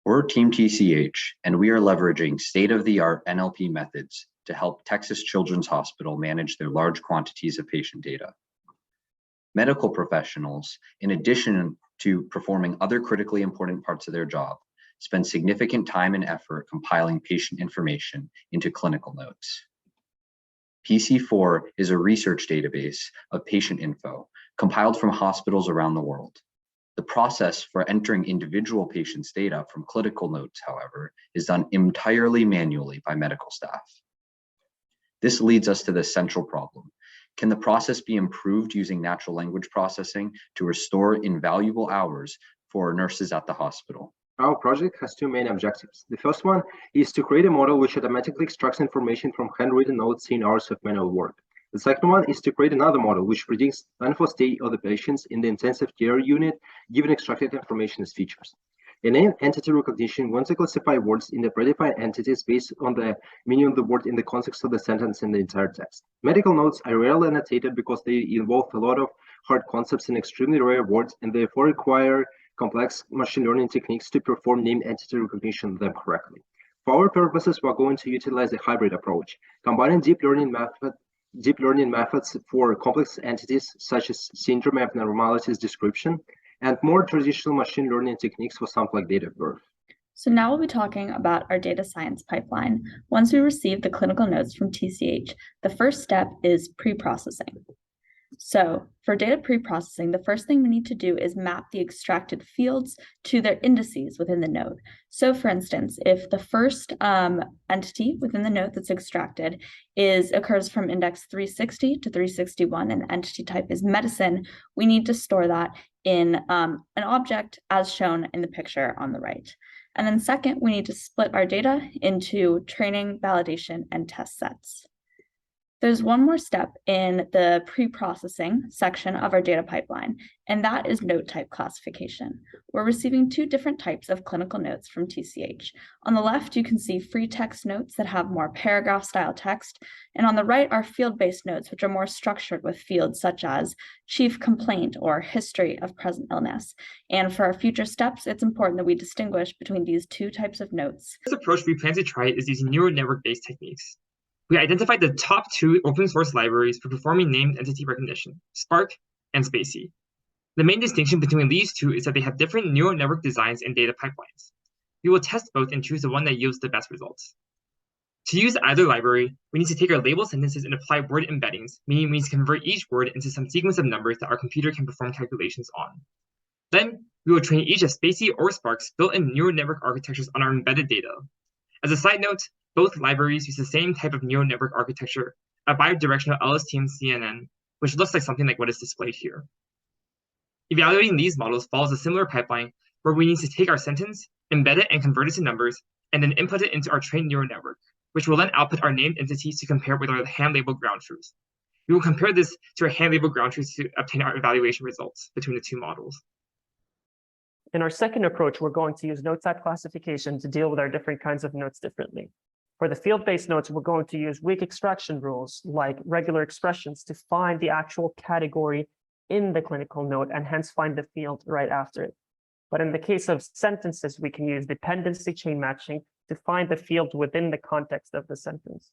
We're Team TCH, and we are leveraging state-of-the-art NLP methods to help Texas Children's Hospital manage their large quantities of patient data. Medical professionals, in addition to performing other critically important parts of their job, spend significant time and effort compiling patient information into clinical notes. PC4 is a research database of patient info compiled from hospitals around the world. The process for entering individual patients' data from clinical notes, however, is done entirely manually by medical staff. This leads us to the central problem. Can the process be improved using natural language processing to restore invaluable hours for nurses at the hospital? Our project has two main objectives. The first one is to create a model which automatically extracts information from handwritten notes in hours of manual work. The second one is to create another model which predicts length of stay of the patients in the intensive care unit, given extracted information as features. In entity recognition, wants to classify words into predefined entities based on the meaning of the word in the context of the sentence and the entire text. Medical notes are rarely annotated because they involve a lot of hard concepts and extremely rare words, and therefore require complex machine learning techniques to perform name entity recognition of them correctly. For our purposes, we're going to utilize a hybrid approach, combining deep learning methods for complex entities such as syndrome abnormalities description, and more traditional machine learning techniques for something like date of birth. So now we'll be talking about our data science pipeline. Once we receive the clinical notes from TCH, the first step is pre-processing. So for data pre-processing, the first thing we need to do is map the extracted fields to their indices within the node. So for instance, if the first entity within the node that's extracted occurs from index 360 to 361 and the entity type is medicine, we need to store that in an object as shown in the picture on the right. And then second, we need to split our data into training, validation, and test sets. There's one more step in the pre-processing section of our data pipeline, and that is note type classification. We're receiving two different types of clinical notes from TCH. On the left, you can see free text notes that have more paragraph style text, and on the right are field-based notes, which are more structured with fields such as chief complaint or history of present illness. And for our future steps, it's important that we distinguish between these two types of notes. This approach we plan to try is using neural network-based techniques. We identified the top two open source libraries for performing named entity recognition, Spark and Spacy. The main distinction between these two is that they have different neural network designs and data pipelines. We will test both and choose the one that yields the best results. To use either library, we need to take our labeled sentences and apply word embeddings, meaning we need to convert each word into some sequence of numbers that our computer can perform calculations on. Then, we will train each of Spacy or Spark's built-in neural network architectures on our embedded data. As a side note, both libraries use the same type of neural network architecture, a bidirectional LSTM CNN, which looks like something like what is displayed here. Evaluating these models follows a similar pipeline where we need to take our sentence, embed it and convert it to numbers, and then input it into our trained neural network, which will then output our named entities to compare with our hand-labeled ground truths. We will compare this to our hand-labeled ground truths to obtain our evaluation results between the two models. In our second approach, we're going to use note type classification to deal with our different kinds of notes differently. For the field-based notes, we're going to use weak extraction rules like regular expressions to find the actual category in the clinical note and hence find the field right after it. But in the case of sentences, we can use dependency chain matching to find the field within the context of the sentence.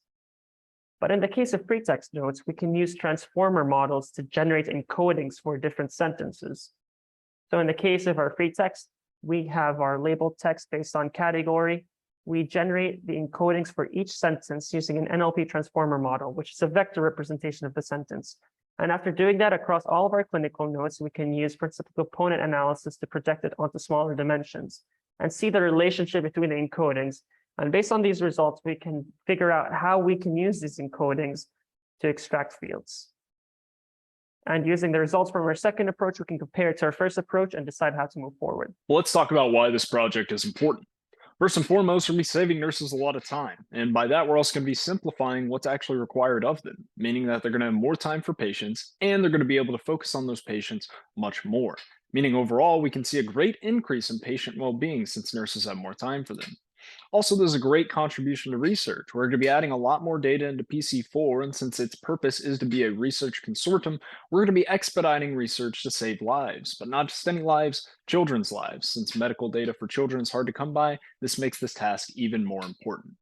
But in the case of free text notes, we can use transformer models to generate encodings for different sentences. So in the case of our free text, we have our labeled text based on category. We generate the encodings for each sentence using an NLP transformer model, which is a vector representation of the sentence. And after doing that across all of our clinical notes, we can use principal component analysis to project it onto smaller dimensions and see the relationship between the encodings. And based on these results, we can figure out how we can use these encodings to extract fields. And using the results from our second approach, we can compare it to our first approach and decide how to move forward. Well, let's talk about why this project is important. First and foremost, we're going to be saving nurses a lot of time. And by that, we're also going to be simplifying what's actually required of them, meaning that they're going to have more time for patients and they're going to be able to focus on those patients much more. Meaning overall, we can see a great increase in patient well-being since nurses have more time for them. Also, there's a great contribution to research. We're going to be adding a lot more data into PC4, and since its purpose is to be a research consortium, we're going to be expediting research to save lives, but not just any lives, children's lives. Since medical data for children is hard to come by, this makes this task even more important.